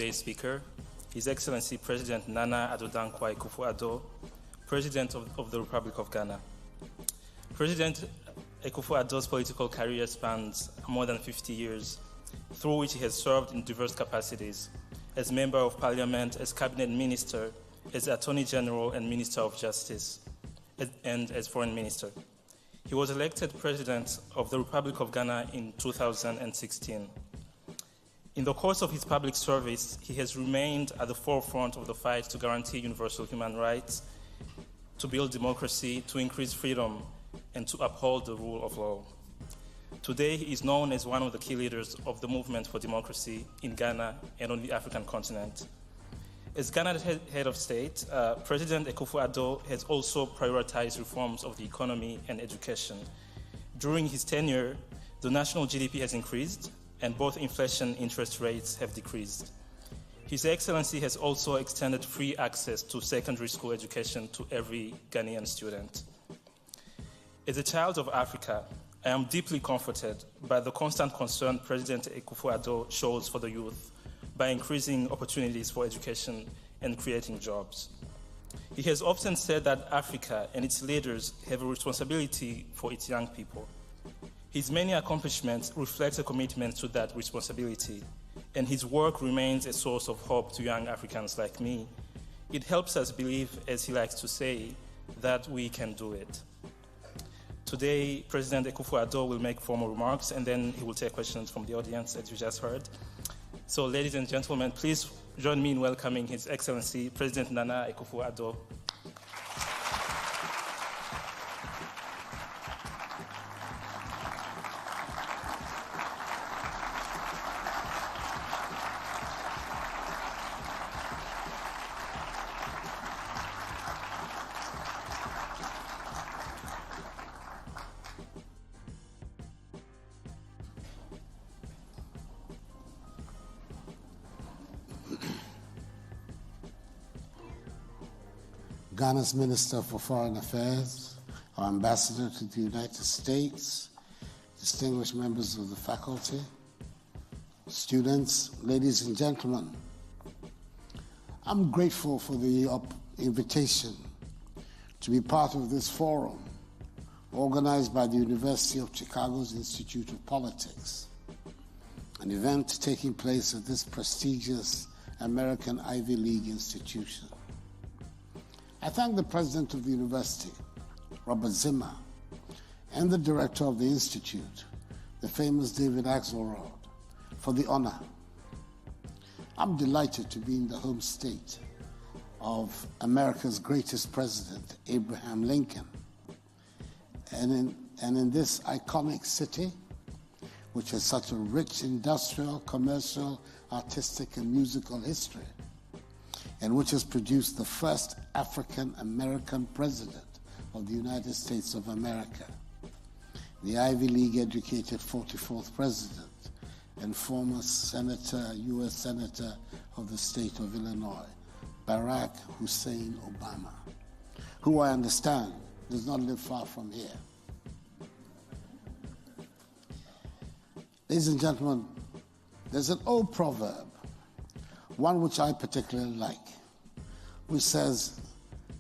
today's speaker, His Excellency President Nana Addo Dankwa Akufo-Addo, President of the Republic of Ghana. President Akufo-Addo's political career spans more than 50 years, through which he has served in diverse capacities as Member of Parliament, as Cabinet Minister, as Attorney General and Minister of Justice, and as Foreign Minister. He was elected President of the Republic of Ghana in 2016. In the course of his public service, he has remained at the forefront of the fight to guarantee universal human rights, to build democracy, to increase freedom, and to uphold the rule of law. Today, he is known as one of the key leaders of the movement for democracy in Ghana and on the African continent. As Ghana's head of state, President Akufo-Addo has also prioritized reforms of the economy and education. During his tenure, the national GDP has increased, and both inflation and interest rates have decreased. His Excellency has also extended free access to secondary school education to every Ghanaian student. As a child of Africa, I am deeply comforted by the constant concern President Akufo-Addo shows for the youth by increasing opportunities for education and creating jobs. He has often said that Africa and its leaders have a responsibility for its young people. His many accomplishments reflect a commitment to that responsibility, and his work remains a source of hope to young Africans like me. It helps us believe, as he likes to say, that we can do it. Today, President Akufo-Addo will make formal remarks, and then he will take questions from the audience, as you just heard. So, ladies and gentlemen, please join me in welcoming His Excellency President Nana Akufo-Addo. Ghana's Minister for Foreign Affairs, our Ambassador to the United States, distinguished members of the faculty, students, ladies and gentlemen, I'm grateful for the invitation to be part of this forum organized by the University of Chicago's Institute of Politics, an event taking place at this prestigious American Ivy League institution. I thank the president of the university, Robert Zimmer, and the director of the institute, the famous David Axelrod, for the honor. I'm delighted to be in the home state of America's greatest president, Abraham Lincoln, and in this iconic city, which has such a rich industrial, commercial, artistic, and musical history, and which has produced the first African-American president of the United States of America, the Ivy League-educated 44th president and former senator, U.S. Senator of the state of Illinois, Barack Hussein Obama, who I understand does not live far from here. Ladies and gentlemen, there's an old proverb, one which I particularly like, which says,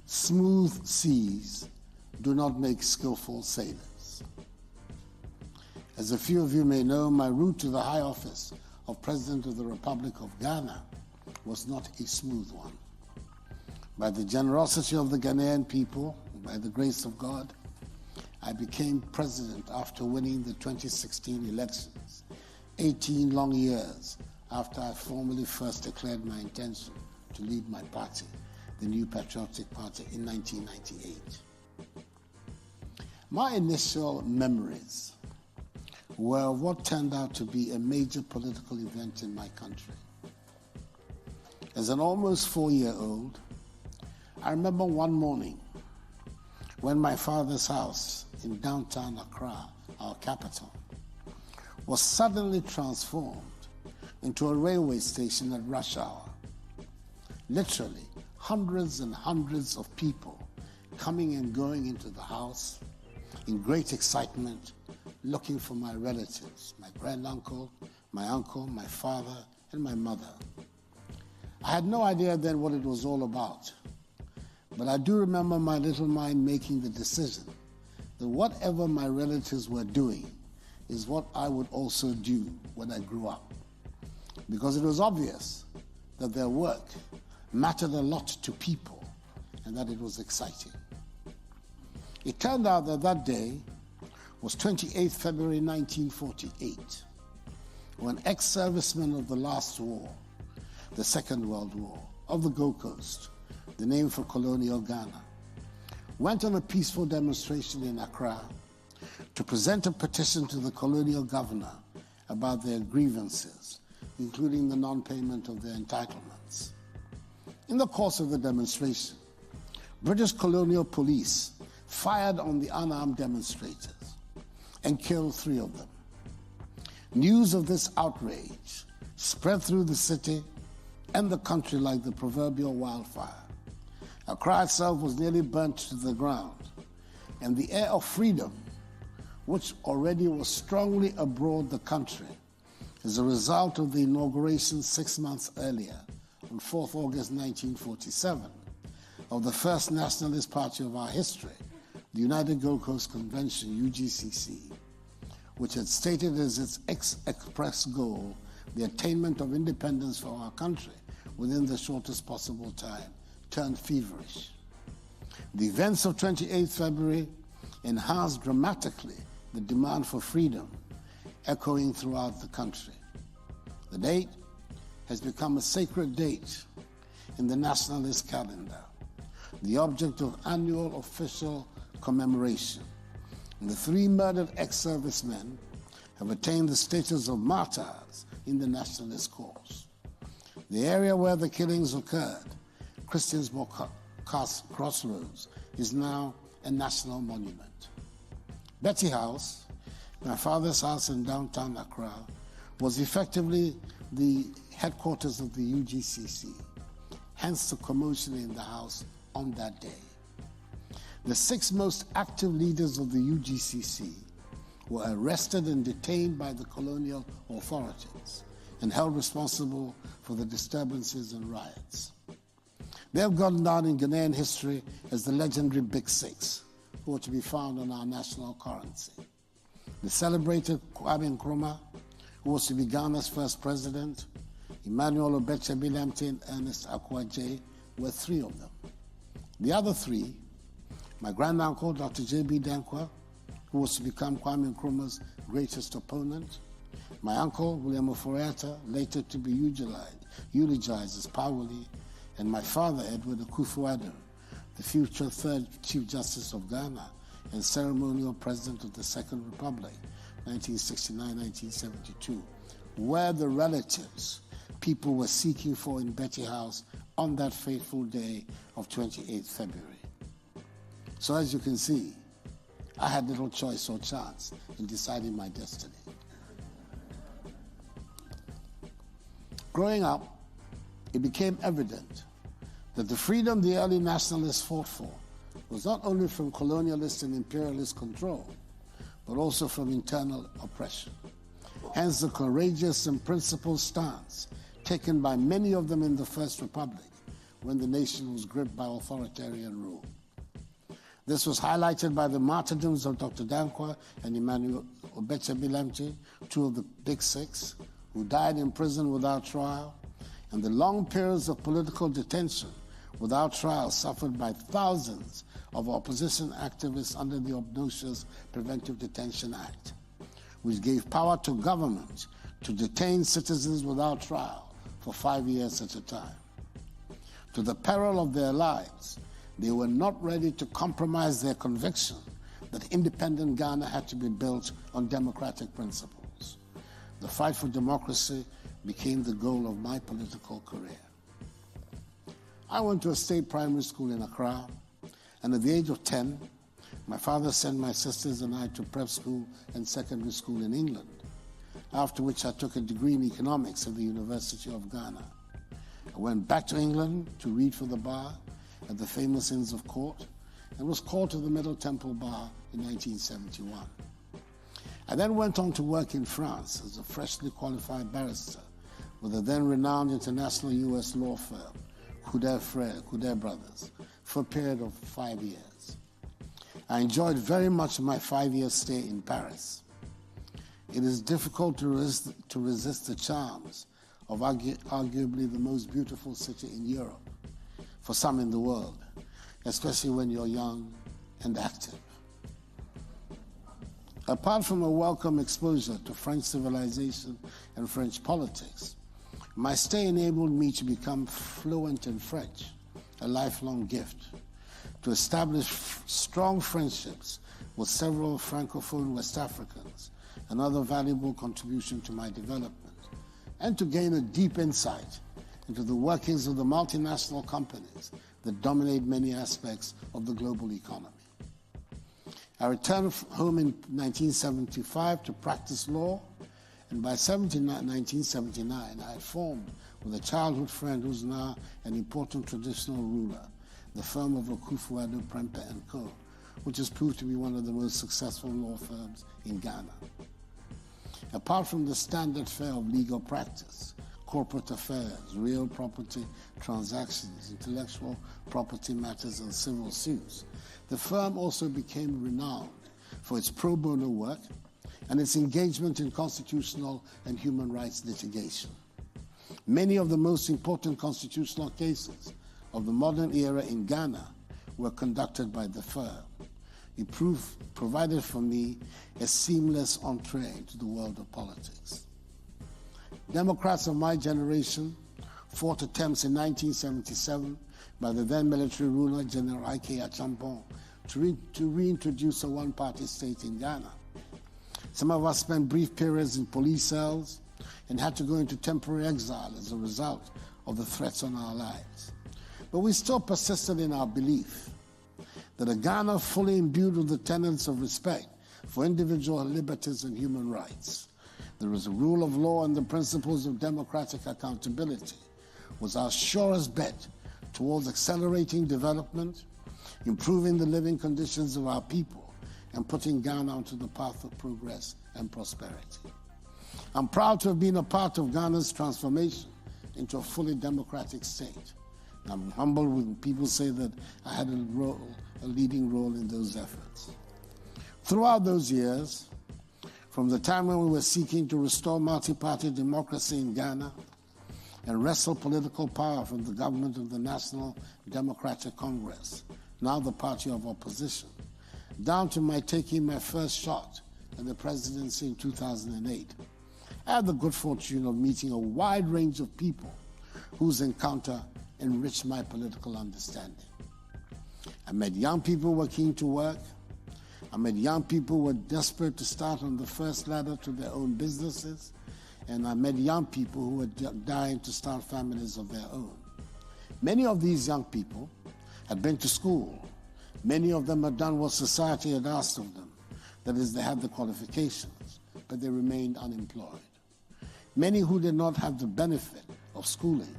smooth seas do not make skillful sailors. As a few of you may know, my route to the high office of President of the Republic of Ghana was not a smooth one. By the generosity of the Ghanaian people, by the grace of God, I became president after winning the 2016 elections, 18 long years after I formally first declared my intention to lead my party, the New Patriotic Party, in 1998. My initial memories were what turned out to be a major political event in my country. As an almost 4-year-old, I remember one morning when my father's house in downtown Accra, our capital, was suddenly transformed into a railway station at rush hour. Literally, hundreds and hundreds of people coming and going into the house in great excitement, looking for my relatives, my granduncle, my uncle, my father, and my mother. I had no idea then what it was all about, but I do remember my little mind making the decision that whatever my relatives were doing is what I would also do when I grew up, because it was obvious that their work mattered a lot to people and that it was exciting. It turned out that that day was 28th February 1948, when ex-servicemen of the last war, the Second World War, of the Gold Coast, the name for colonial Ghana, went on a peaceful demonstration in Accra to present a petition to the colonial governor about their grievances, including the non-payment of their entitlements. In the course of the demonstration, British colonial police fired on the unarmed demonstrators and killed 3 of them. News of this outrage spread through the city and the country like the proverbial wildfire. Accra itself was nearly burnt to the ground, and the air of freedom, which already was strongly abroad the country as a result of the inauguration 6 months earlier, on 4th August 1947, of the first nationalist party of our history, the United Gold Coast Convention, UGCC, which had stated as its express goal the attainment of independence for our country within the shortest possible time, turned feverish. The events of 28th February enhanced dramatically the demand for freedom, echoing throughout the country. The date has become a sacred date in the nationalist calendar, the object of annual official commemoration. And the 3 murdered ex-servicemen have attained the status of martyrs in the nationalist cause. The area where the killings occurred, Christiansborg Crossroads, is now a national monument. Betty House, my father's house in downtown Accra, was effectively the headquarters of the UGCC, hence the commotion in the house on that day. The 6 most active leaders of the UGCC were arrested and detained by the colonial authorities and held responsible for the disturbances and riots. They have gone down in Ghanaian history as the legendary Big Six, who are to be found on our national currency. The celebrated Kwame Nkrumah, who was to be Ghana's first president, Emmanuel Obeche-Bilamte and Ernest Akwa-Jay were 3 of them. The other 3, my granduncle, Dr. J.B. Dankwa, who was to become Kwame Nkrumah's greatest opponent, my uncle, William Ofori-Atta, later to be eulogized as Pawuli, and my father, Edward Akufo-Addo, the future 3rd Chief Justice of Ghana and ceremonial President of the Second Republic, 1969-1972, were the relatives people were seeking for in Betty House on that fateful day of 28th February. So as you can see, I had little choice or chance in deciding my destiny. Growing up, it became evident that the freedom the early nationalists fought for was not only from colonialist and imperialist control, but also from internal oppression. Hence the courageous and principled stance taken by many of them in the First Republic when the nation was gripped by authoritarian rule. This was highlighted by the martyrdoms of Dr. Dankwa and Emmanuel Obeche-Bilamte, 2 of the Big Six, who died in prison without trial, and the long periods of political detention without trial suffered by thousands of opposition activists under the obnoxious Preventive Detention Act, which gave power to government to detain citizens without trial for 5 years at a time. To the peril of their lives, they were not ready to compromise their conviction that independent Ghana had to be built on democratic principles. The fight for democracy became the goal of my political career. I went to a state primary school in Accra, and at the age of 10, my father sent my sisters and I to prep school and secondary school in England, after which I took a degree in economics at the University of Ghana. I went back to England to read for the bar at the famous Inns of Court and was called to the Middle Temple Bar in 1971. I then went on to work in France as a freshly qualified barrister with the then renowned international U.S. law firm, Couder Brothers, for a period of 5 years. I enjoyed very much my 5-year stay in Paris. It is difficult to resist the charms of arguably the most beautiful city in Europe, for some in the world, especially when you're young and active. Apart from a welcome exposure to French civilization and French politics, my stay enabled me to become fluent in French, a lifelong gift, to establish strong friendships with several Francophone West Africans, another valuable contribution to my development, and to gain a deep insight into the workings of the multinational companies that dominate many aspects of the global economy. I returned home in 1975 to practice law, and by 1979 I had formed with a childhood friend who's now an important traditional ruler, the firm of Akufo-Addo, Prempeh & Co., which has proved to be one of the most successful law firms in Ghana. Apart from the standard fare of legal practice, corporate affairs, real property transactions, intellectual property matters, and civil suits, the firm also became renowned for its pro bono work and its engagement in constitutional and human rights litigation. Many of the most important constitutional cases of the modern era in Ghana were conducted by the firm. It provided for me a seamless entree to the world of politics. Democrats of my generation fought attempts in 1977 by the then military ruler, General Ike Achampong, to reintroduce a one-party state in Ghana. Some of us spent brief periods in police cells and had to go into temporary exile as a result of the threats on our lives. But we still persisted in our belief that a Ghana fully imbued with the tenets of respect for individual liberties and human rights, there is a rule of law and the principles of democratic accountability, was our surest bet towards accelerating development, improving the living conditions of our people, and putting Ghana onto the path of progress and prosperity. I'm proud to have been a part of Ghana's transformation into a fully democratic state. I'm humbled when people say that I had a leading role in those efforts. Throughout those years, from the time when we were seeking to restore multi-party democracy in Ghana and wrestle political power from the government of the National Democratic Congress, now the party of opposition, down to my taking my first shot at the presidency in 2008, I had the good fortune of meeting a wide range of people whose encounter enriched my political understanding. I met young people who were keen to work. I met young people who were desperate to start on the first ladder to their own businesses. And I met young people who were dying to start families of their own. Many of these young people had been to school. Many of them had done what society had asked of them. That is, they had the qualifications, but they remained unemployed. Many who did not have the benefit of schooling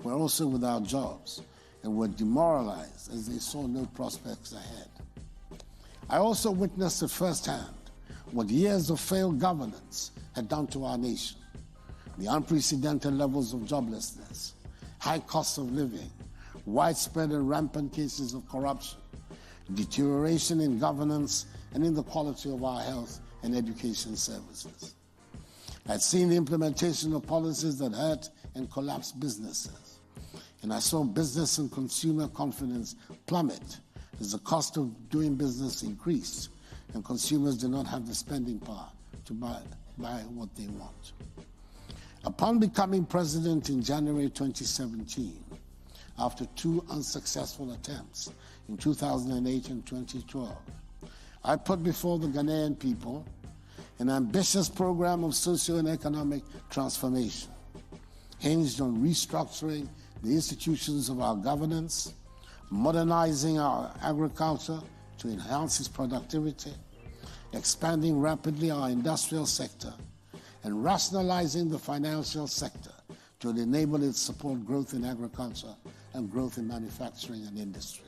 were also without jobs and were demoralized as they saw no prospects ahead. I also witnessed at firsthand what years of failed governance had done to our nation. The unprecedented levels of joblessness, high costs of living, widespread and rampant cases of corruption, deterioration in governance and in the quality of our health and education services. I had seen the implementation of policies that hurt and collapsed businesses, and I saw business and consumer confidence plummet as the cost of doing business increased and consumers did not have the spending power to buy what they want. Upon becoming president in January 2017, after 2 unsuccessful attempts in 2008 and 2012, I put before the Ghanaian people an ambitious program of socio and economic transformation, hinged on restructuring the institutions of our governance, modernizing our agriculture to enhance its productivity, expanding rapidly our industrial sector, and rationalizing the financial sector to enable it to support growth in agriculture and growth in manufacturing and industry.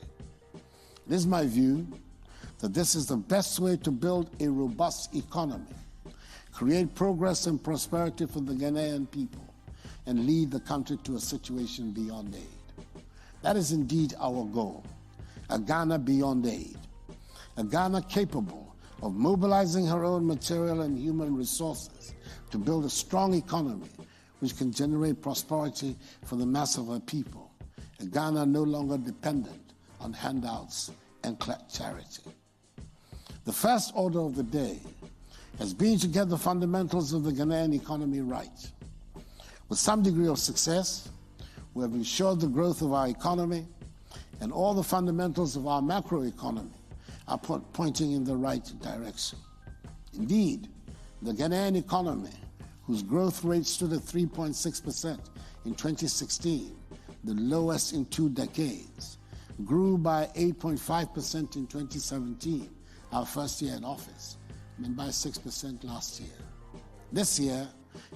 It is my view that this is the best way to build a robust economy, create progress and prosperity for the Ghanaian people, and lead the country to a situation beyond aid. That is indeed our goal, a Ghana beyond aid, a Ghana capable of mobilizing her own material and human resources to build a strong economy which can generate prosperity for the mass of her people, a Ghana no longer dependent on handouts and charity. The first order of the day has been to get the fundamentals of the Ghanaian economy right. With some degree of success, we have ensured the growth of our economy, and all the fundamentals of our macroeconomy are pointing in the right direction. Indeed, the Ghanaian economy, whose growth rate stood at 3.6% in 2016, the lowest in 2 decades, grew by 8.5% in 2017, our first year in office, and by 6% last year. This year,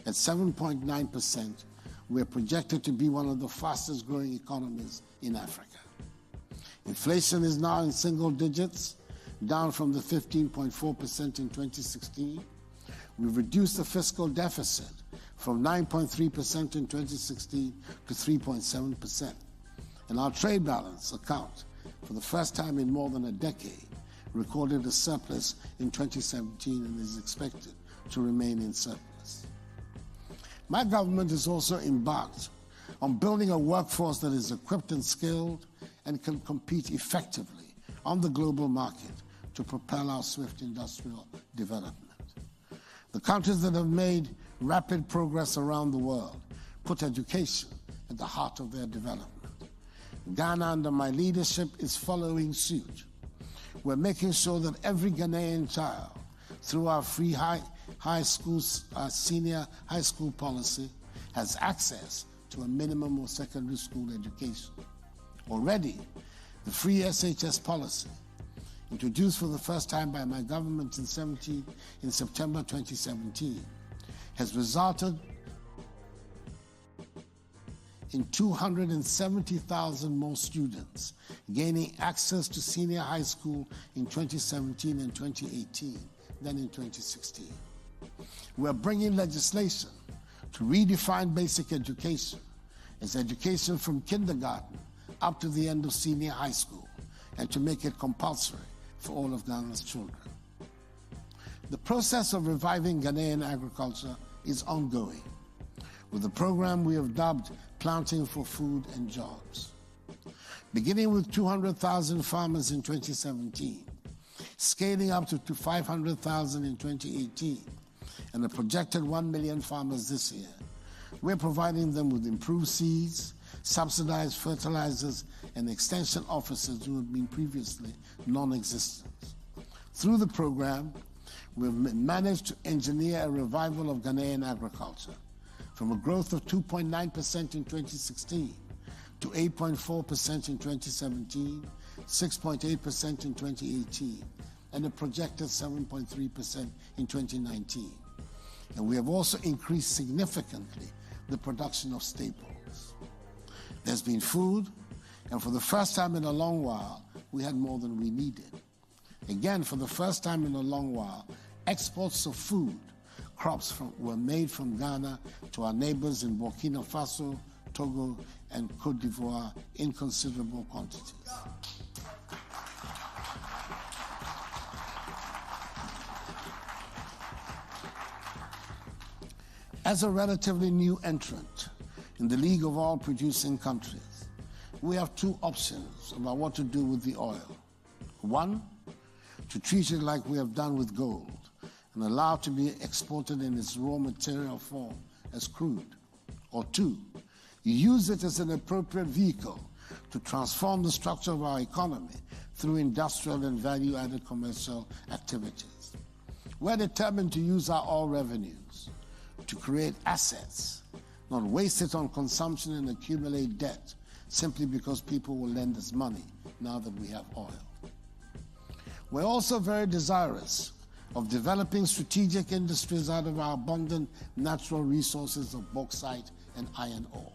at 7.9%, we're projected to be one of the fastest growing economies in Africa. Inflation is now in single digits, down from the 15.4% in 2016. We've reduced the fiscal deficit from 9.3% in 2016 to 3.7%. And our trade balance account, for the first time in more than a decade, recorded a surplus in 2017 and is expected to remain in surplus. My government has also embarked on building a workforce that is equipped and skilled and can compete effectively on the global market to propel our swift industrial development. The countries that have made rapid progress around the world put education at the heart of their development. Ghana, under my leadership, is following suit. We're making sure that every Ghanaian child, through our free senior high school policy, has access to a minimum of secondary school education. Already, the free SHS policy, introduced for the first time by my government in September 2017, has resulted in 270,000 more students gaining access to senior high school in 2017 and 2018 than in 2016. We're bringing legislation to redefine basic education as education from kindergarten up to the end of senior high school, and to make it compulsory for all of Ghana's children. The process of reviving Ghanaian agriculture is ongoing, with a program we have dubbed Planting for Food and Jobs. Beginning with 200,000 farmers in 2017, scaling up to 500,000 in 2018, and a projected 1 million farmers this year, we're providing them with improved seeds, subsidized fertilizers, and extension officers who have been previously non-existent. Through the program, we've managed to engineer a revival of Ghanaian agriculture from a growth of 2.9% in 2016 to 8.4% in 2017, 6.8% in 2018, and a projected 7.3% in 2019. And we have also increased significantly the production of staples. There's been food, and for the first time in a long while, we had more than we needed. Again, for the first time in a long while, exports of food crops were made from Ghana to our neighbors in Burkina Faso, Togo, and Cote d'Ivoire in considerable quantities. As a relatively new entrant in the League of Oil Producing Countries, we have two options about what to do with the oil. One, to treat it like we have done with gold and allow it to be exported in its raw material form as crude. Or two, use it as an appropriate vehicle to transform the structure of our economy through industrial and value-added commercial activities. We're determined to use our oil revenues to create assets, not waste it on consumption and accumulate debt simply because people will lend us money now that we have oil. We're also very desirous of developing strategic industries out of our abundant natural resources of bauxite and iron ore.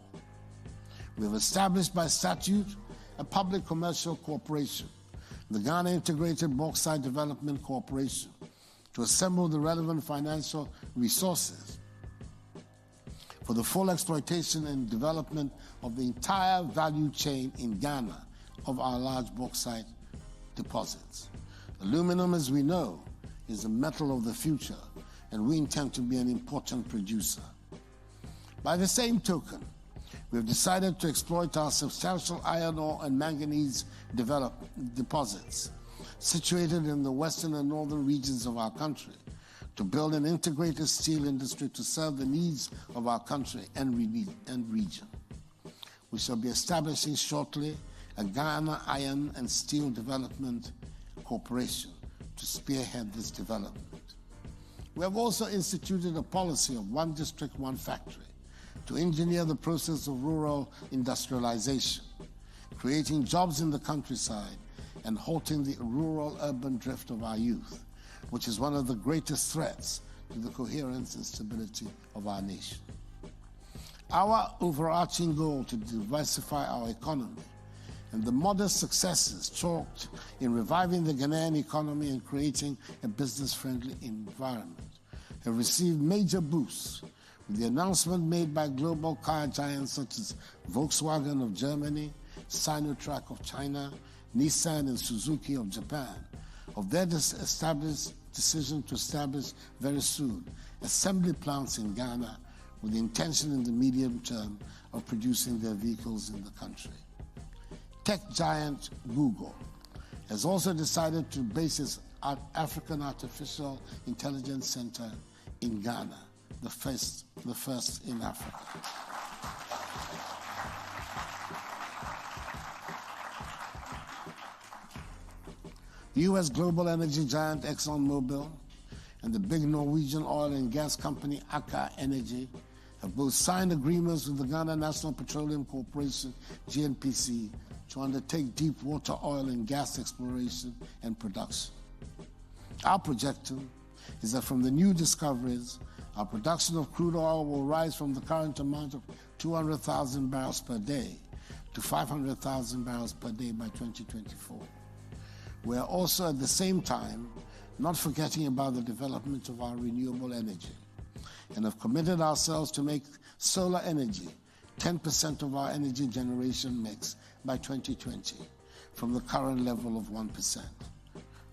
We've established by statute a public commercial corporation, the Ghana Integrated Bauxite Development Corporation, to assemble the relevant financial resources for for the full exploitation and development of the entire value chain in Ghana of our large bauxite deposits. Aluminum, as we know, is the metal of the future, and we intend to be an important producer. By the same token, we have decided to exploit our substantial iron ore and manganese deposits situated in the western and northern regions of our country to build an integrated steel industry to serve the needs of our country and region. We shall be establishing shortly a Ghana Iron and Steel Development Corporation to spearhead this development. We have also instituted a policy of one district, one factory to engineer the process of rural industrialization, creating jobs in the countryside and halting the rural-urban drift of our youth, which is one of the greatest threats to the coherence and stability of our nation. Our overarching goal to diversify our economy and the modest successes chalked in reviving the Ghanaian economy and creating a business-friendly environment have received major boosts with the announcement made by global car giants such as Volkswagen of Germany, Sinotruk of China, Nissan and Suzuki of Japan, of their decision to establish very soon assembly plants in Ghana with the intention in the medium term of producing their vehicles in the country. Tech giant Google has also decided to base its African Artificial Intelligence Center in Ghana, the first in Africa. U.S. global energy giant ExxonMobil and the big Norwegian oil and gas company Aker Energy have both signed agreements with the Ghana National Petroleum Corporation, GNPC, to undertake deep water oil and gas exploration and production. Our projection is that from the new discoveries, our production of crude oil will rise from the current amount of 200,000 barrels per day to 500,000 barrels per day by 2024. We are also at the same time not forgetting about the development of our renewable energy and have committed ourselves to make solar energy 10% of our energy generation mix by 2020 from the current level of 1%.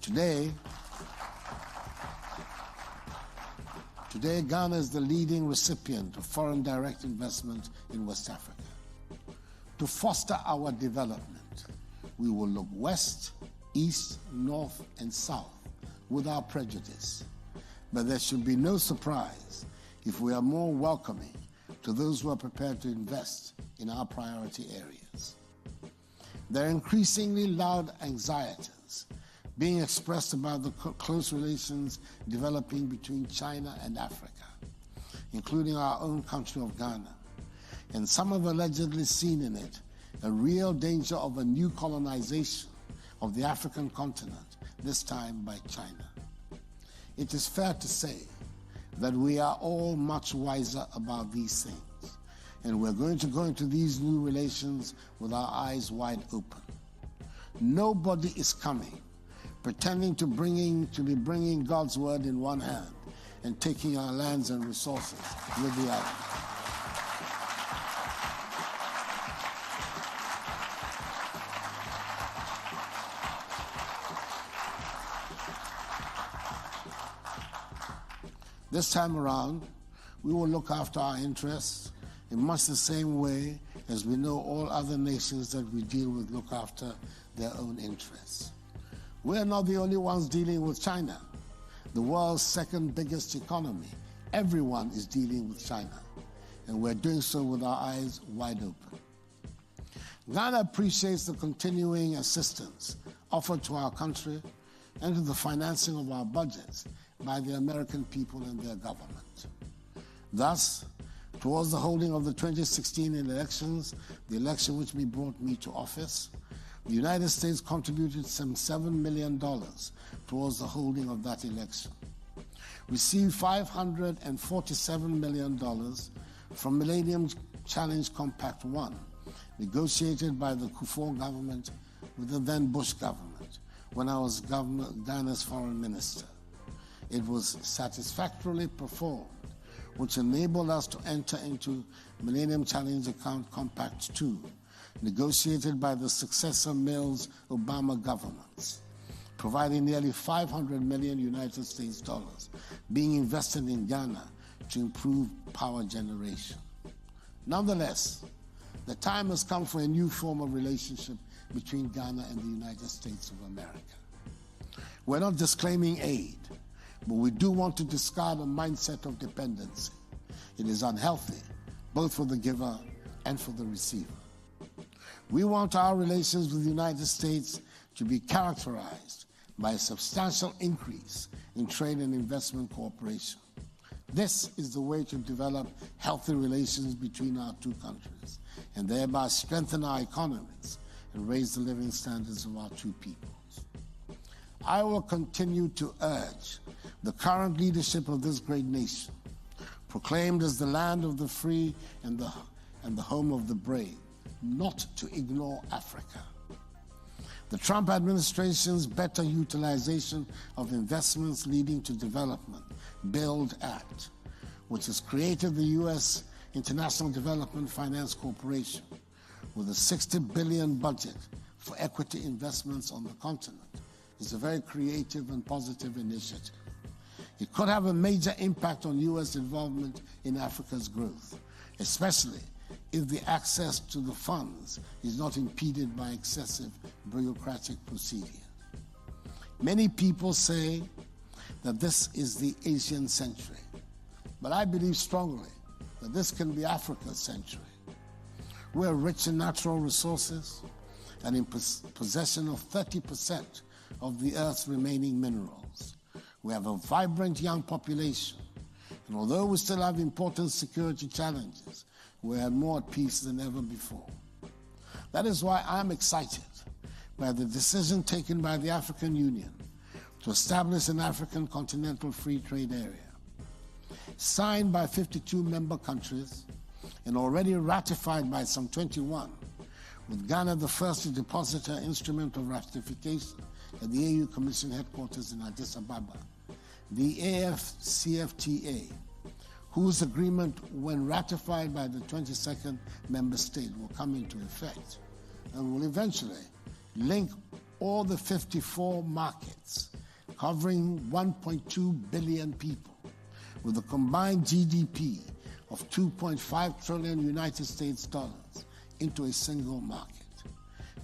Today, Ghana is the leading recipient of foreign direct investment in West Africa. To foster our development, we will look west, east, north, and south without prejudice. But there should be no surprise if we are more welcoming to those who are prepared to invest in our priority areas. There are increasingly loud anxieties being expressed about the close relations developing between China and Africa, including our own country of Ghana. And some have allegedly seen in it a real danger of a new colonization of the African continent, this time by China. It is fair to say that we are all much wiser about these things, and we're going to go into these new relations with our eyes wide open. Nobody is coming pretending to be bringing God's word in one hand and taking our lands and resources with the other. This time around, we will look after our interests in much the same way as we know all other nations that we deal with look after their own interests. We're not the only ones dealing with China, the world's second biggest economy. Everyone is dealing with China, and we're doing so with our eyes wide open. Ghana appreciates the continuing assistance offered to our country and to the financing of our budgets by the American people and their government. Thus, towards the holding of the 2016 elections, the election which brought me to office, the United States contributed some $7 million towards the holding of that election, received $547 million from Millennium Challenge Compact 1, negotiated by the Kufuor government with the then Bush government when I was Ghana's foreign minister. It was satisfactorily performed which enabled us to enter into Millennium Challenge Account Compact 2, negotiated by the successor Mills-Obama governments, providing nearly $500 million United States dollars being invested in Ghana to improve power generation. Nonetheless, the time has come for a new form of relationship between Ghana and the United States of America. We're not disclaiming aid, but we do want to discard a mindset of dependency. It is unhealthy, both for the giver and for the receiver. We want our relations with the United States to be characterized by a substantial increase in trade and investment cooperation. This is the way to develop healthy relations between our two countries and thereby strengthen our economies and raise the living standards of our two peoples. I will continue to urge the current leadership of this great nation, proclaimed as the land of the free and the home of the brave, not to ignore Africa. The Trump administration's Better Utilization of Investments Leading to Development, BUILD Act, which has created the U.S. International Development Finance Corporation with a $60 billion budget for equity investments on the continent, is a very creative and positive initiative. It could have a major impact on U.S. involvement in Africa's growth, especially if the access to the funds is not impeded by excessive bureaucratic procedures. Many people say that this is the Asian century, but I believe strongly that this can be Africa's century. We're rich in natural resources and in possession of 30% of the Earth's remaining minerals. We have a vibrant young population, and although we still have important security challenges, we are more at peace than ever before. That is why I'm excited by the decision taken by the African Union to establish an African Continental Free Trade Area. Signed by 52 member countries and already ratified by some 21, with Ghana the first to deposit her instrument of ratification at the AU Commission headquarters in Addis Ababa, the AFCFTA, whose agreement, when ratified by the 22nd member state, will come into effect and will eventually link all the 54 markets covering 1.2 billion people with a combined GDP of 2.5 trillion United States dollars into a single market.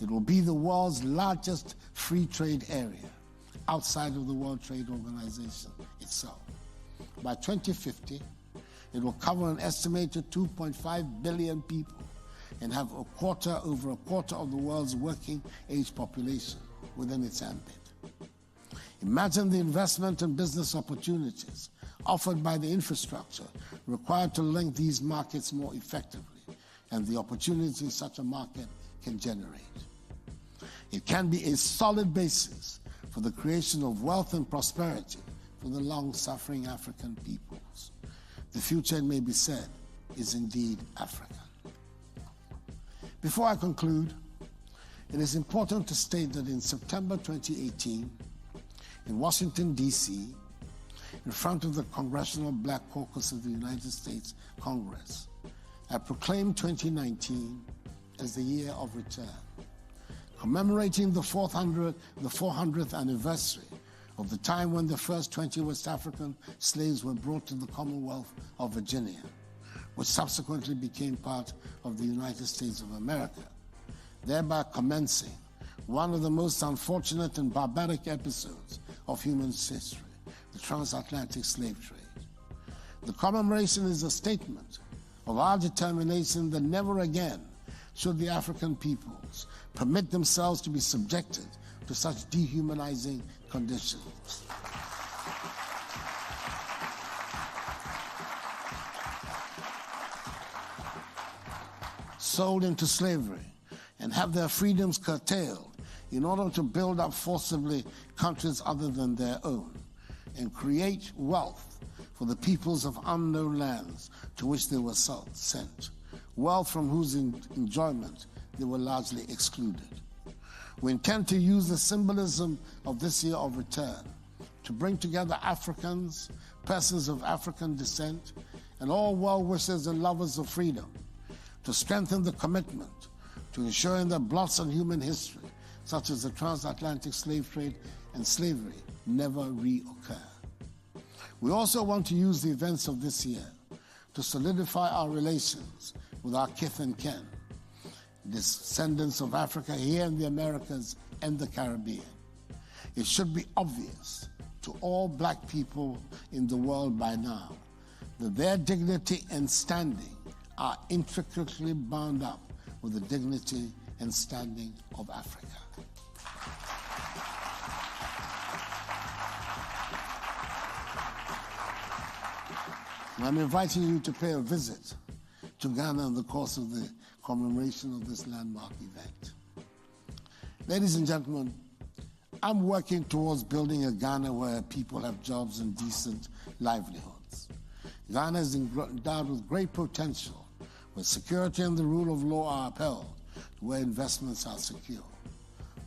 It will be the world's largest free trade area outside of the World Trade Organization itself. By 2050, it will cover an estimated 2.5 billion people and have over a quarter of the world's working age population within its ambit. Imagine the investment and business opportunities offered by the infrastructure required to link these markets more effectively and the opportunities such a market can generate. It can be a solid basis for the creation of wealth and prosperity for the long-suffering African peoples. The future, it may be said, is indeed African. Before I conclude, it is important to state that in September 2018, in Washington, D.C., in front of the Congressional Black Caucus of the United States Congress, I proclaimed 2019 as the year of return, commemorating the 400th anniversary of the time when the first 20 West African slaves were brought to the Commonwealth of Virginia, which subsequently became part of the United States of America, thereby commencing one of the most unfortunate and barbaric episodes of human history, the transatlantic slave trade. The commemoration is a statement of our determination that never again should the African peoples permit themselves to be subjected to such dehumanizing conditions. Sold into slavery and have their freedoms curtailed in order to build up forcibly countries other than their own and create wealth for the peoples of unknown lands to which they were sent, wealth from whose enjoyment they were largely excluded. We intend to use the symbolism of this year of return to bring together Africans, persons of African descent, and all well-wishers and lovers of freedom to strengthen the commitment to ensuring that blots on human history, such as the transatlantic slave trade and slavery, never reoccur. We also want to use the events of this year to solidify our relations with our kith and kin, descendants of Africa here in the Americas and the Caribbean. It should be obvious to all black people in the world by now that their dignity and standing are intricately bound up with the dignity and standing of Africa. I'm inviting you to pay a visit to Ghana in the course of the commemoration of this landmark event. Ladies and gentlemen, I'm working towards building a Ghana where people have jobs and decent livelihoods. Ghana is endowed with great potential, where security and the rule of law are upheld, where investments are secure.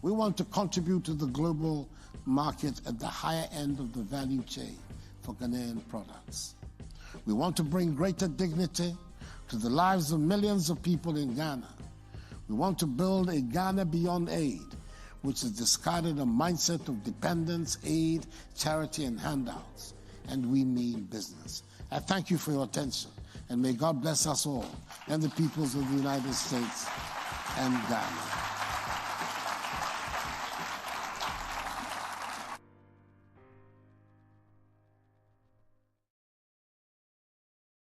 We want to contribute to the global market at the higher end of the value chain for Ghanaian products. We want to bring greater dignity to the lives of millions of people in Ghana. We want to build a Ghana beyond aid, which has discarded a mindset of dependence, aid, charity, and handouts. And we mean business. I thank you for your attention, and may God bless us all and the peoples of the United States and Ghana.